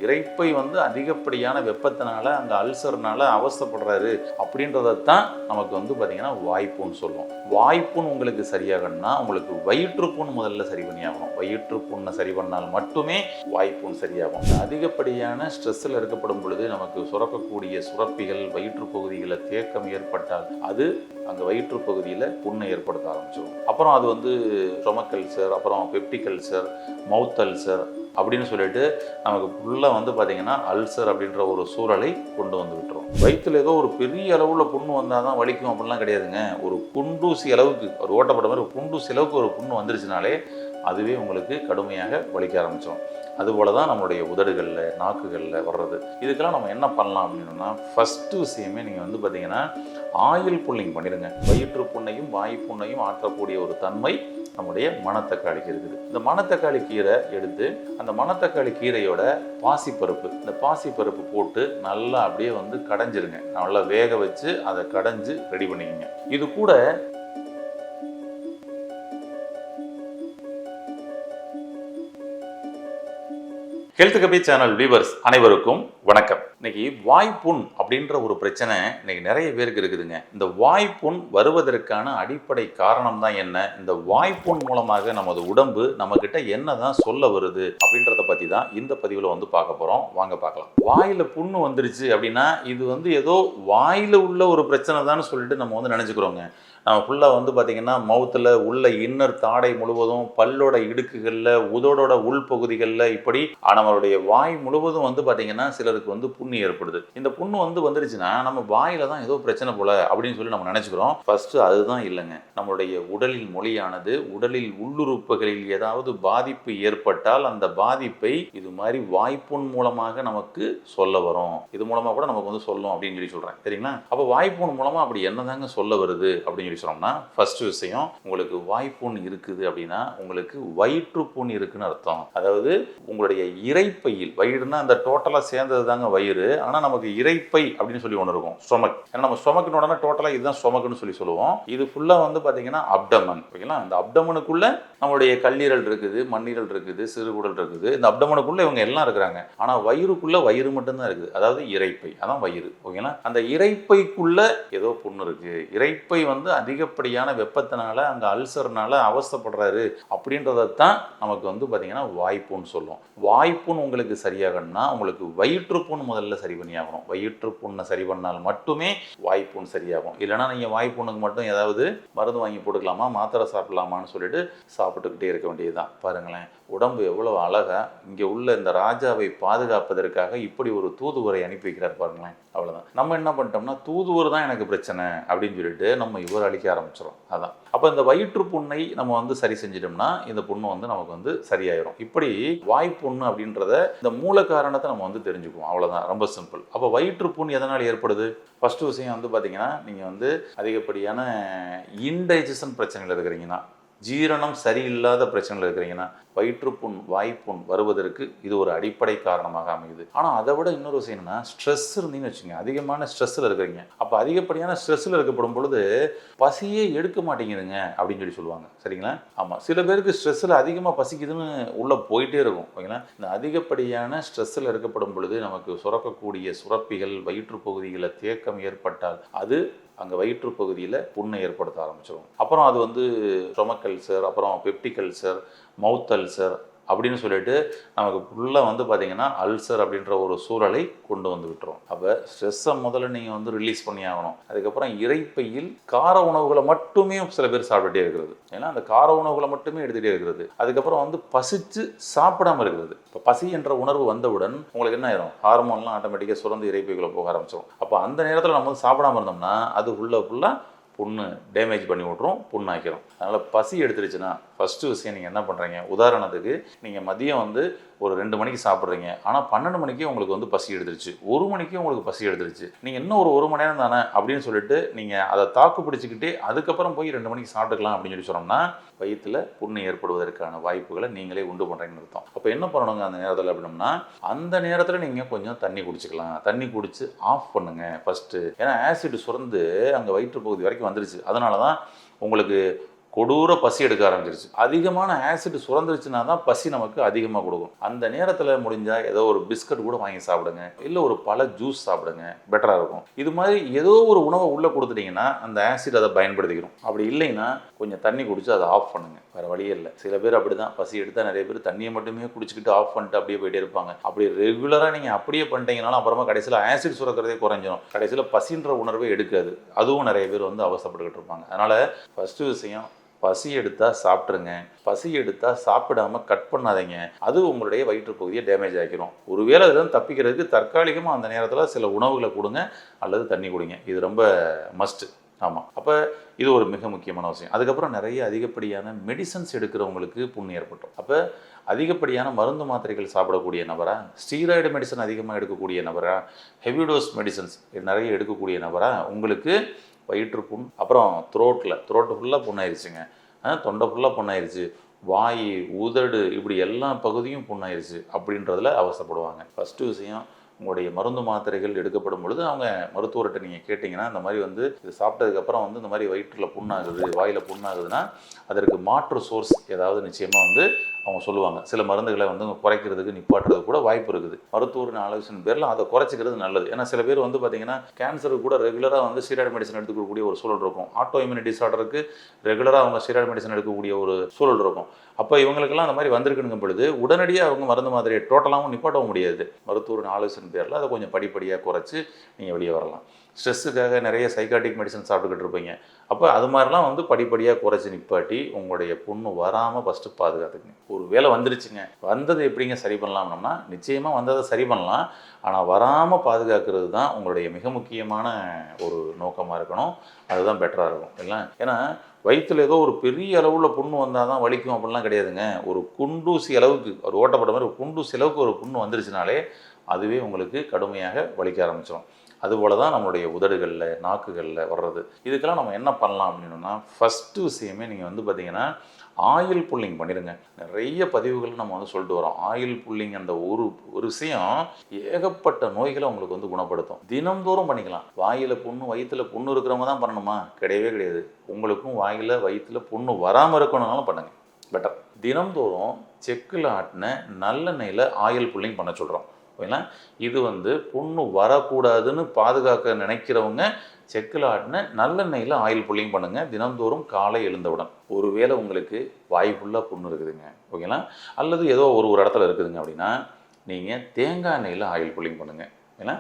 இரைப்பை அதிகப்படியான வெப்பத்தினால அந்த அல்சர்னால அவஸ்தைப்படுறாரு அப்படின்றதான் நமக்கு பார்த்தீங்கன்னா வாய்ப்புன்னு சொல்லுவோம். வாய்ப்புண் உங்களுக்கு சரியாகணும்னா உங்களுக்கு வயிற்றுப்புண் முதல்ல சரி பண்ணி ஆகணும். வயிற்றுப்புண்ணை சரி பண்ணால் மட்டுமே வாய்ப்புண் சரியாகும். அதிகப்படியான ஸ்ட்ரெஸ்ஸில் இருக்கப்படும் பொழுது நமக்கு சுரக்கக்கூடிய சுரப்பிகள் வயிற்று பகுதிகளில் தேக்கம் ஏற்பட்டால் அது அங்கே வயிற்று பகுதியில் புண்ணை ஏற்படுத்த ஆரம்பிச்சிடும். அப்புறம் அது ஸ்டொமக் அல்சர், அப்புறம் பெப்டிக் அல்சர், மவுத் அல்சர் அப்படின்னு சொல்லிட்டு நமக்கு ஃபுல்லாக பார்த்தீங்கன்னா அல்சர் அப்படின்ற ஒரு சூழலை கொண்டு வந்து விட்டுரும். வயிற்றில் ஏதோ ஒரு பெரிய அளவில் புண்ணு வந்தால் தான் வலிக்கும் அப்படிலாம் கிடையாதுங்க. ஒரு குண்டூசி அளவுக்கு, ஒரு ஓட்டப்பட்ட மாதிரி ஒரு குண்டூசி அளவுக்கு ஒரு புண்ணு வந்துருச்சுனாலே அதுவே உங்களுக்கு கடுமையாக வலிக்க ஆரம்பிச்சிடும். அதுபோல் தான் நம்மளுடைய உதடுகளில், நாக்குகளில் வர்றது. இதுக்கெல்லாம் நம்ம என்ன பண்ணலாம் அப்படின்னா, ஃபஸ்ட்டு விஷயமே நீங்கள் பார்த்தீங்கன்னா ஆயில் புல்லிங் பண்ணிடுங்க. வயிற்று புண்ணையும் வாய்ப்புண்ணையும் ஆற்றக்கூடிய ஒரு தன்மை நம்முடைய மணத்தக்காளிக்கு இருக்குது. இந்த மணத்தக்காளி கீரை எடுத்து அந்த மணத்தக்காளி கீரையோட பாசிப்பருப்பு, இந்த பாசிப்பருப்பு போட்டு நல்லா அப்படியே கடைஞ்சிருங்க. நல்லா வேக வச்சு அதை கடைஞ்சு ரெடி பண்ணிக்கங்க. இது கூட ஹெல்த் கபி சேனல் வியூவர்ஸ் அனைவருக்கும் வணக்கம். இன்னைக்கு வாய்ப்புண் அப்படின்ற ஒரு பிரச்சனை இன்னைக்கு நிறைய பேருக்கு இருக்குதுங்க. இந்த வாய்ப்புண் வருவதற்கான அடிப்படை காரணம் தான் என்ன, இந்த வாய்ப்புண் மூலமாக நமது உடம்பு நம்ம கிட்ட என்னதான் சொல்ல வருது அப்படின்றத பத்தி தான் இந்த பதிவுல பார்க்க போறோம். வாங்க பார்க்கலாம். வாயில புண்ணு வந்துருச்சு அப்படின்னா இது ஏதோ வாயில உள்ள ஒரு பிரச்சனை தான் சொல்லிட்டு நம்ம நினைச்சுக்கிறோங்க. நம்ம ஃபுல்லாக பார்த்தீங்கன்னா மவுத்தில் உள்ள இன்னர் தாடை முழுவதும், பல்லோட இடுக்குகளில், உதடோட உள்பகுதிகளில், இப்படி நம்மளுடைய வாய் முழுவதும் பார்த்தீங்கன்னா சிலருக்கு புண்ணு ஏற்படுது. இந்த புண்ணு வந்துருச்சுன்னா நம்ம வாயில தான் ஏதோ பிரச்சனை போல அப்படின்னு சொல்லி நம்ம நினைச்சுக்கிறோம். ஃபர்ஸ்ட் அதுதான் இல்லைங்க. நம்மளுடைய உடலில் மொழியானது உடலில் உள்ளுறுப்புகளில் ஏதாவது பாதிப்பு ஏற்பட்டால் அந்த பாதிப்பை இது மாதிரி வாய்ப்புண் மூலமாக நமக்கு சொல்ல வரும். இது மூலமா கூட நமக்கு சொல்லும் அப்படின்னு சொல்லி சொல்றேன். சரிங்களா? அப்போ வாய்ப்புண் மூலமா அப்படி என்னதாங்க சொல்ல வருது அப்படின்னு சொன்னோம்னா, ஃபர்ஸ்ட் விஷயம், உங்களுக்கு வாய்ப்புண் இருக்குது அப்படின்னா உங்களுக்கு வயிற்றுப்புண் இருக்குன்னு அர்த்தம். அதாவது உங்களுடைய இரைப்பையில், வயிறுனா அந்த டோட்டலா சேர்ந்தது தாங்க வயிறு. ஆனா நமக்கு இரைப்பை அப்படின்னு சொல்லி ஒன்று இருக்கும், ஸ்டொமக். ஏன்னா நம்ம ஸ்டொமக்னு உடனே டோட்டலா இதுதான் ஸ்டொமக்னு சொல்லி சொல்லுவோம். இது ஃபுல்லா பாத்தீங்கன்னா அப்டமன். ஓகேங்களா? இந்த அப்டமனுக்குள்ள நம்மளுடைய கல்லீரல் இருக்குது, மண்ணீரல் இருக்குது, சிறுகுடல் இருக்குது. இந்த அப்டமனுக்குள்ள இவங்க எல்லாம் இருக்கிறாங்க. ஆனா வயிறுக்குள்ள வயிறு மட்டும்தான் இருக்குது. அதாவது இரைப்பை, அதான் வயிறு. ஓகேங்களா? அந்த இரைப்பைக்குள்ள ஏதோ புண்ணு இருக்கு. இரைப்பை அதிகப்படியான வெப்பத்தினால அந்த அல்சர்னால அவஸ்தைப்படுறாரு அப்படின்றதான் நமக்கு பார்த்தீங்கன்னா வாய்ப்புன்னு சொல்லுவோம். வாய்ப்புண் உங்களுக்கு சரியாகணும்னா உங்களுக்கு வயிற்றுப்புண் முதல்ல சரி பண்ணி ஆகணும். வயிற்றுப்புண்ணை சரி பண்ணால் மட்டுமே வாய்ப்புண் சரியாகும். இல்லைன்னா நீங்கள் வாய்ப்புண்ணுக்கு மட்டும் ஏதாவது மருந்து வாங்கி போட்டுக்கலாமா, மாத்திரை சாப்பிடலாமான்னு சொல்லிட்டு சாப்பிட்டுக்கிட்டே இருக்க வேண்டியதுதான். பாருங்களேன், உடம்பு எவ்வளவு அழகா இங்கே உள்ள இந்த ராஜாவை பாதுகாப்பதற்காக இப்படி ஒரு தூதுவரை அனுப்பி வைக்கிறார் பாருங்களேன். அவ்வளோதான். நம்ம என்ன பண்ணிட்டோம்னா, தூதுவர் தான் எனக்கு பிரச்சனை அப்படின்னு சொல்லிட்டு நம்ம இவர் அழிக்க ஆரம்பிச்சிடும். அதான். அப்போ இந்த வயிற்று புண்ணை நம்ம சரி செஞ்சிட்டோம்னா இந்த புண்ணு நமக்கு சரியாயிரும். இப்படி வாய்ப்புண்ணு அப்படின்றத இந்த மூல காரணத்தை நம்ம தெரிஞ்சுக்குவோம். அவ்வளோதான், ரொம்ப சிம்பிள். அப்போ வயிற்று புண் எதனால் ஏற்படுது? ஃபர்ஸ்ட் விஷயம் பார்த்தீங்கன்னா, நீங்கள் அதிகப்படியான இன்டைஜஷன் பிரச்சனைகள் இருக்கிறீங்கன்னா, ஜீரணம் சரியில்லாத பிரச்சனைகள் இருக்கிறீங்கன்னா, வயிற்றுப்புண், வாய்ப்புண் வருவதற்கு இது ஒரு அடிப்படை காரணமாக அமையுது. ஆனால் அதை விட இன்னொரு விஷயம் என்னன்னா, ஸ்ட்ரெஸ் இருந்தீங்கன்னு வச்சுங்க, அதிகமான ஸ்ட்ரெஸ்ஸில் இருக்கிறீங்க. அப்போ அதிகப்படியான ஸ்ட்ரெஸ்ஸில் இருக்கப்படும் பொழுது பசியே எடுக்க மாட்டேங்குதுங்க அப்படின்னு சொல்லி சொல்லுவாங்க. சரிங்களா? ஆமாம், சில பேருக்கு ஸ்ட்ரெஸ்ஸில் அதிகமாக பசிக்குதுன்னு உள்ளே போயிட்டே இருக்கும். ஓகேங்களா? இந்த அதிகப்படியான ஸ்ட்ரெஸ்ஸில் இருக்கப்படும் பொழுது நமக்கு சுரக்கக்கூடிய சுரப்பிகள் வயிற்று பகுதிகளில் தேக்கம் ஏற்பட்டால் அது அங்கே வயிற்று பகுதியில் புண்ணை ஏற்படுத்த ஆரம்பிச்சிடும். அப்புறம் அது ஸ்டொமக் அல்சர், அப்புறம் பெப்டிக் அல்சர், மவுத் அல்சர் அப்படின்னு சொல்லிட்டு நமக்கு ஃபுல்லாக பார்த்தீங்கன்னா அல்சர் அப்படின்ற ஒரு சூழலை கொண்டு வந்து விட்டுரும். அப்போ ஸ்ட்ரெஸ்ஸை முதல்ல நீங்கள் ரிலீஸ் பண்ணி ஆகணும். அதுக்கப்புறம் இரைப்பையில் கார உணவுகளை மட்டுமே சில பேர் சாப்பிட்டுட்டே இருக்கிறது. ஏன்னா அந்த கார உணவுகளை மட்டுமே எடுத்துகிட்டே இருக்கிறது. அதுக்கப்புறம் பசிச்சு சாப்பிடாமல் இருக்கிறது. இப்போ பசி என்ற உணர்வு வந்தவுடன் உங்களுக்கு என்ன ஆயிரும், ஹார்மோன்லாம் ஆட்டோமேட்டிக்காக சுரந்து இரைப்பைக்குள்ளே போக ஆரம்பிச்சிடும். அப்போ அந்த நேரத்தில் நம்ம சாப்பிடாமல் இருந்தோம்னா அது ஃபுல்லாக புண்ணு டேமேஜ் பண்ணி விட்ரும், புண்ணாக்கிறோம். அதனால் பசி எடுத்துருச்சுன்னா ஃபஸ்ட்டு விஷயம் நீங்கள் என்ன பண்ணுறீங்க, உதாரணத்துக்கு நீங்கள் மதியம் ஒரு 2 மணிக்கு சாப்பிட்றீங்க, ஆனால் 12 மணிக்கே உங்களுக்கு பசி எடுத்துருச்சு, 1 மணிக்கே உங்களுக்கு பசி எடுத்துருச்சு, நீங்கள் இன்னும் ஒரு மணி நேரம் தானே அப்படின்னு சொல்லிட்டு நீங்கள் அதை தாக்கு பிடிச்சிக்கிட்டே அதுக்கப்புறம் போய் 2 மணிக்கு சாப்பிட்டுக்கலாம் அப்படின்னு சொல்லி சொன்னோம்னா வயிற்றில் புண்ணு ஏற்படுவதற்கான வாய்ப்புகளை நீங்களே உண்டு பண்ணுறீங்கன்னு அர்த்தம். அப்போ என்ன பண்ணணுங்க அந்த நேரத்தில் அப்படின்னோம்னா, அந்த நேரத்தில் நீங்கள் கொஞ்சம் தண்ணி குடிச்சிக்கலாம். தண்ணி குடிச்சு ஆஃப் பண்ணுங்க ஃபஸ்ட்டு. ஏன்னா ஆசிட் சுரந்து அங்கே வயிற்று பகுதி வரைக்கும் வந்துருச்சு. அதனால தான் உங்களுக்கு கொடூர பசி எடுக்க ஆரம்பிச்சிருச்சு. அதிகமான ஆசிட் சுரந்துருச்சுன்னா தான் பசி நமக்கு அதிகமாக கொடுக்கும். அந்த நேரத்தில் முடிஞ்சால் ஏதோ ஒரு பிஸ்கட் கூட வாங்கி சாப்பிடுங்க, இல்லை ஒரு பழ ஜூஸ் சாப்பிடுங்க, பெட்டராக இருக்கும். இது மாதிரி ஏதோ ஒரு உணவை உள்ளே கொடுத்துட்டிங்கன்னா அந்த ஆசிட் அதை பயன்படுத்திக்கிறோம். அப்படி இல்லைன்னா கொஞ்சம் தண்ணி குடிச்சு அதை ஆஃப் பண்ணுங்க, வேறு வழியே இல்லை. சில பேர் அப்படி தான், பசி எடுத்தால் நிறைய பேர் தண்ணியை மட்டுமே குடிச்சிக்கிட்டு ஆஃப் பண்ணிட்டு அப்படியே போயிட்டே இருப்பாங்க. அப்படி ரெகுலராக நீங்கள் அப்படியே பண்ணிட்டீங்கனாலும் அப்புறமா கடைசியில் ஆசிட் சுரக்கிறதே குறைஞ்சிடும், கடைசியில் பசின்ற உணர்வே எடுக்காது. அதுவும் நிறைய பேர் வந்து அவசரப்பட்டுக்கிட்டு இருப்பாங்க. அதனால் ஃபஸ்ட்டு விஷயம், பசி எடுத்தால் சாப்பிட்ருங்க. பசி எடுத்தால் சாப்பிடாம கட் பண்ணாதீங்க, அது உங்களுடைய வயிற்றுப்பகுதியை டேமேஜ் ஆக்கிரும். ஒருவேளை அதுதான் தப்பிக்கிறதுக்கு தற்காலிகமாக அந்த நேரத்தில் சில உணவுகளை கொடுங்க அல்லது தண்ணி குடிங்க. இது ரொம்ப மஸ்ட்டு. ஆமாம், அப்போ இது ஒரு மிக முக்கியமான விஷயம். அதுக்கப்புறம் நிறைய அதிகப்படியான மெடிசன்ஸ் எடுக்கிறவங்களுக்கு புண்ணு ஏற்பட்டோம். அப்போ அதிகப்படியான மருந்து மாத்திரைகள் சாப்பிடக்கூடிய நபரா, ஸ்டீராய்டு மெடிசன் அதிகமாக எடுக்கக்கூடிய நபரா, ஹெவி டோஸ் மெடிசன்ஸ் நிறைய எடுக்கக்கூடிய நபரா, உங்களுக்கு வயிற்றுப்புண், அப்புறம் த்ரோட்டு ஃபுல்லாக புண்ணாயிருச்சுங்க, தொண்டை ஃபுல்லாக புண்ணாயிருச்சு, வாய், உதடு, இப்படி எல்லா பகுதியும் புண்ணாயிருச்சு அப்படின்றதுல அவசரப்படுவாங்க. ஃபஸ்ட்டு விஷயம், உங்களுடைய மருந்து மாத்திரைகள் எடுக்கப்படும் பொழுது அவங்க மருத்துவர்கிட்ட நீங்கள் கேட்டிங்கன்னா, இந்த மாதிரி வந்து இது சாப்பிட்டதுக்கப்புறம் வந்து இந்த மாதிரி வயிற்றில் புண்ணாகுது, வாயில் புண்ணாகுதுன்னா அதற்கு மாற்று சோர்ஸ் ஏதாவது நிச்சயமாக வந்து அவங்க சொல்லுவாங்க. சில மருந்துகளை வந்து குறைக்கிறதுக்கு நிப்பாட்டுறது கூட வாய்ப்பு இருக்குது. மருத்துவரின் ஆலோசனை பேரில் அதை குறைச்சிக்கிறது நல்லது. ஏன்னா சில பேர் வந்து பார்த்திங்கன்னா கேன்சருக்கு கூட ரெகுலராக வந்து ஸ்டீராய்டு மெடிசன் எடுத்துக்கக்கூடிய ஒரு சூழல் இருக்கும். ஆட்டோ இம்யூனிட்டி டிஸார்டருக்கு ரெகுலராக அவங்க ஸ்டீராய்டு மெடிசன் எடுக்கக்கூடிய ஒரு சூழல் இருக்கும். அப்போ இவங்களுக்கெல்லாம் அந்த மாதிரி வந்திருக்குங்கும் பொழுது உடனடியாக அவங்க மருந்து மாதிரியை டோட்டலாகவும் நிப்பாட்டவும் முடியாது. மருத்துவரின் ஆலோசனை பேரில் அதை கொஞ்சம் படிப்படியாக குறைச்சி நீங்கள் வெளியே வரலாம். ஸ்ட்ரெஸ்ஸுக்காக நிறைய சைக்காட்டிக் மெடிசன் சாப்பிட்டுக்கிட்டு இருப்பீங்க. அப்போ அது மாதிரிலாம் வந்து படிப்படியாக குறைச்சி நிப்பாட்டி உங்களுடைய புண்ணு வராமல் ஃபஸ்ட்டு பாதுகாத்துக்குங்க. ஒரு வேலை வந்துருச்சுங்க, வந்தது எப்படிங்க சரி பண்ணலாம்னா, நிச்சயமாக வந்ததை சரி பண்ணலாம். ஆனால் வராமல் பாதுகாக்கிறது தான் உங்களுடைய மிக முக்கியமான ஒரு நோக்கமாக இருக்கணும். அதுதான் பெட்டராக இருக்கும் இல்லை. ஏன்னா வயிற்றில் ஏதோ ஒரு பெரிய அளவில் புண்ணு வந்தால் தான் வலிக்கும் அப்படிலாம் கிடையாதுங்க. ஒரு குண்டூசி அளவுக்கு, ஒரு ஓட்டப்பட்ட மாதிரி ஒரு குண்டூசி அளவுக்கு ஒரு புண்ணு வந்துருச்சுனாலே அதுவே உங்களுக்கு கடுமையாக வலிக்க ஆரம்பிச்சிடும். அதுபோல் தான் நம்மளுடைய உதடுகளில், நாக்குகளில் வர்றது. இதுக்கெல்லாம் நம்ம என்ன பண்ணலாம் அப்படின்னா, ஃபஸ்ட்டு விஷயமே நீங்கள் வந்து பார்த்திங்கன்னா ஆயில் புல்லிங் பண்ணிடுங்க. நிறைய பதிவுகள் நம்ம வந்து சொல்லிட்டு வரோம். ஆயில் புல்லிங் அந்த ஒரு விஷயம் ஏகப்பட்ட நோய்களை உங்களுக்கு வந்து குணப்படுத்தும். தினம்தோறும் பண்ணிக்கலாம். வாயில் புண்ணு, வயிற்றில் புண்ணு இருக்கிறவங்க தான் பண்ணணுமா? கிடையவே கிடையாது. உங்களுக்கும் வாயில் வயிற்றில் புண்ணு வராமல் இருக்கணும்னாலும் பண்ணுங்கள், பெட்டர். தினம்தோறும் செக்கில் ஆட்டின நல்லெண்ணெயில் ஆயில் புல்லிங் பண்ண சொல்கிறோம். ஓகேங்களா? இது வந்து புண்ணு வரக்கூடாதுன்னு பாதுகாக்க நினைக்கிறவங்க செக்கில் ஆட்டின நல்லெண்ணெயில் ஆயில் புல்லிங் பண்ணுங்கள் தினந்தோறும் காலை எழுந்தவுடன். ஒருவேளை உங்களுக்கு வாய் ஃபுல்லாக புண்ணு இருக்குதுங்க, ஓகேங்களா, அல்லது ஏதோ ஒரு இடத்துல இருக்குதுங்க அப்படின்னா நீங்கள் தேங்காய் எண்ணெயில் ஆயில் புல்லிங் பண்ணுங்கள். ஏன்னா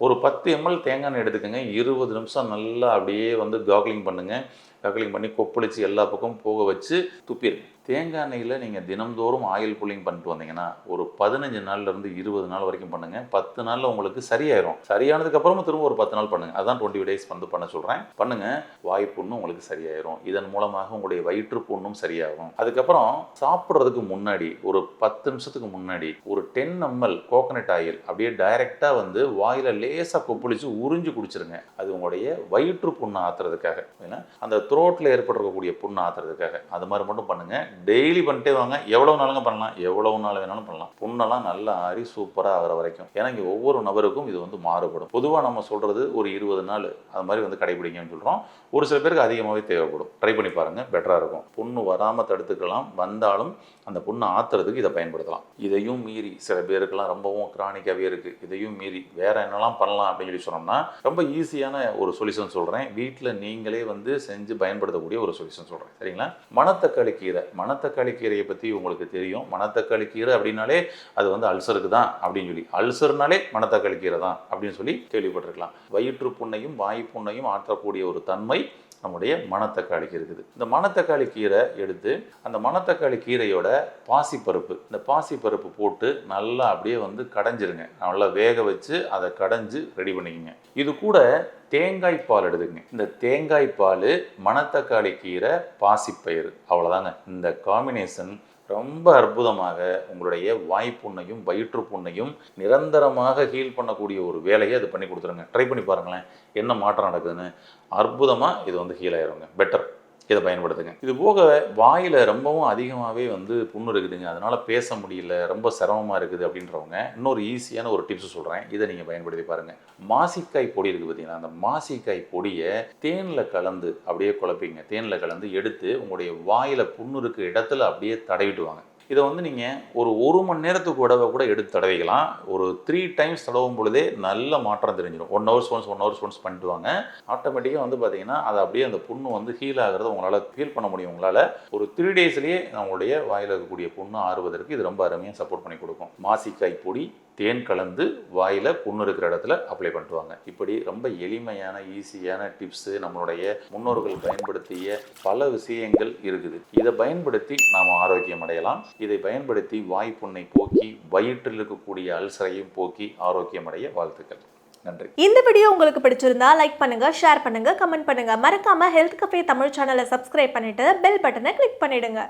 ஒரு 10 ml தேங்காய் எண்ணெய் எடுத்துக்கோங்க. 20 நிமிஷம் நல்லா அப்படியே வந்து காக்லிங் பண்ணுங்கள். காக்லிங் பண்ணி கொப்பளிச்சு எல்லா பக்கமும் போக வச்சு துப்பிடுங்க. தேங்காய் எண்ணெயில் நீங்கள் தினம்தோறும் ஆயில் புல்லிங் பண்ணிட்டு வந்தீங்கன்னா ஒரு 15 நாள்லேருந்து 20 நாள் வரைக்கும் பண்ணுங்கள். 10 நாளில் உங்களுக்கு சரியாயிரும். சரியானதுக்கப்புறமும் திரும்ப ஒரு 10 நாள் பண்ணுங்கள். அதான் 20 days வந்து பண்ண சொல்கிறேன். பண்ணுங்கள், வாய் புண்ணும் உங்களுக்கு சரியாயிரும். இதன் மூலமாக உங்களுடைய வயிற்று புண்ணும் சரியாகும். அதுக்கப்புறம் சாப்பிட்றதுக்கு முன்னாடி ஒரு 10 நிமிஷத்துக்கு முன்னாடி ஒரு 10 ml கோகனட் ஆயில் அப்படியே டைரெக்டாக வந்து வாயில் லேசாக கொப்பளிச்சு உறிஞ்சு குடிச்சிருங்க. அது உங்களுடைய வயிற்று புண்ணை ஆற்றுறதுக்காக, ஏன்னா அந்த த்ரோட்டில் ஏற்பட்டிருக்கக்கூடிய புண்ணை ஆற்றுறதுக்காக. அது மாதிரி மட்டும் பண்ணுங்கள். டெய்லி பண்ணிட்டே வாங்க. எவ்வளவு நாளுங்க பண்ணலாம், எவ்வளவு நாள் வேணாலும் பண்ணலாம். புண்ணெல்லாம் நல்லா ஆறி சூப்பராக ஆகிற வரைக்கும். ஏன்னா இங்கே ஒவ்வொரு நபருக்கும் இது வந்து மாறுபடும். பொதுவாக நம்ம சொல்கிறது ஒரு 20 நாள் அது மாதிரி வந்து கடைபிடிங்கன்னு சொல்கிறோம். ஒரு சில பேருக்கு அதிகமாகவே தேவைப்படும். ட்ரை பண்ணி பாருங்கள், பெட்டராக இருக்கும். புண்ணு வராமல் தடுத்துக்கலாம், வந்தாலும் அந்த புண்ணை ஆற்றுறதுக்கு இதை பயன்படுத்தலாம். இதையும் மீறி சில பேருக்கெல்லாம் ரொம்பவும் கிரானிக்காகவே இருக்குது. இதையும் மீறி வேறு என்னெல்லாம் பண்ணலாம் அப்படின்னு சொல்லி சொன்னோம்னா ரொம்ப ஈஸியான ஒரு சொல்யூஷன் சொல்கிறேன். வீட்டில் நீங்களே வந்து செஞ்சு பயன்படுத்தக்கூடிய ஒரு சொல்யூஷன் சொல்கிறேன், சரிங்களா? மணத்தக்காளி கீரை. மணத்தக்காளி கீரையை பற்றி உங்களுக்கு தெரியும். மணத்தக்காளி கீரை அப்படின்னாலே அது வந்து அல்சருக்கு தான் அப்படின்னு சொல்லி, அல்சர்னாலே மணத்தக்காளி கீரை தான் அப்படின்னு சொல்லி கேள்விப்பட்டிருக்கலாம். வயிற்று புண்ணையும் வாய் புண்ணையும் ஆற்றக்கூடிய ஒரு தன்மை நம்முடைய மணத்தக்காளிக்கு இருக்குது. இந்த மணத்தக்காளி கீரை எடுத்து அந்த மணத்தக்காளி கீரையோட பாசிப்பருப்பு, இந்த பாசிப்பருப்பு போட்டு நல்லா அப்படியே வந்து கடைஞ்சிருங்க. நல்லா வேக வச்சு அதை கடைஞ்சு ரெடி பண்ணிக்கோங்க. இது கூட தேங்காய் பால் எடுத்துங்க. இந்த தேங்காய் பால், மணத்தக்காளி கீரை, பாசிப்பயிறு, அவ்வளோதாங்க. இந்த காம்பினேஷன் ரொம்ப அற்புதமாக உங்களுடைய வாய்ப்புண்ணையும் வயிற்று புண்ணையும் நிரந்தரமாக ஹீல் பண்ணக்கூடிய ஒரு வேலையை அது பண்ணி கொடுத்துருங்க. ட்ரை பண்ணி பாருங்களேன் என்ன மாற்றம் நடக்குதுன்னு. அற்புதமாக இது வந்து ஹீல் ஆயிருங்க. பெட்டர். இதை பயன்படுத்துங்க. இது போக வாயில் ரொம்பவும் அதிகமாகவே புண்ணு இருக்குதுங்க, அதனால் பேச முடியல, ரொம்ப சிரமமாக இருக்குது அப்படின்றவங்க இன்னொரு ஈஸியான ஒரு டிப்ஸ் சொல்கிறேன், இதை நீங்கள் பயன்படுத்தி பாருங்கள். மாசிக்காய் பொடி இருக்குது பார்த்தீங்கன்னா, அந்த மாசிக்காய் பொடியை தேனில் கலந்து அப்படியே குழப்பிங்க. தேனில் கலந்து எடுத்து உங்களுடைய வாயில் புண்ணு இருக்க இடத்துல அப்படியே தடவிட்டு வாங்க. இதை நீங்கள் ஒரு மணி நேரத்துக்கு கூட எடுத்து தடவிக்கலாம். ஒரு 3 டைம்ஸ் தடவும் பொழுதே நல்ல மாற்றம் தெரிஞ்சிடும். 1 ஹவர்ஸ் ஒன்ஸ் பண்ணிட்டு வாங்க. ஆட்டோமேட்டிக்காக பார்த்தீங்கன்னா அது அப்படியே அந்த புண்ணு ஹீல் ஆகிறத உங்களால் ஃபீல் பண்ண முடியும். உங்களால் ஒரு 3 டேஸ்லேயே நம்மளுடைய வாயில் இருக்கக்கூடிய புண்ணு ஆறுவதற்கு இது ரொம்ப அருமையாக சப்போர்ட் பண்ணி கொடுக்கும். மாசிக்காய் பொடி தேன் கலந்து வாயில் புண்ணு இருக்கிற இடத்துல அப்ளை பண்ணிட்டுவாங்க. இப்படி ரொம்ப எளிமையான ஈஸியான டிப்ஸு நம்மளுடைய முன்னோர்கள் பயன்படுத்திய பல விஷயங்கள் இருக்குது. இதை பயன்படுத்தி நாம் ஆரோக்கியம் அடையலாம். இதை பயன்படுத்தி வாய்ப்புண்ணை போக்கி வயிற்றில் இருக்கக்கூடிய அல்சரையும் போக்கி ஆரோக்கியம் அடைய வாழ்த்துக்கள். நன்றி. இந்த வீடியோ உங்களுக்கு பிடிச்சிருந்தா லைக் பண்ணுங்க, ஷேர் பண்ணுங்க, கமெண்ட் பண்ணுங்க. மறக்காம ஹெல்த் கஃபே தமிழ் சேனலை சப்ஸ்கிரைப் பண்ணிட்டு பெல் பட்டனை கிளிக் பண்ணிடுங்க.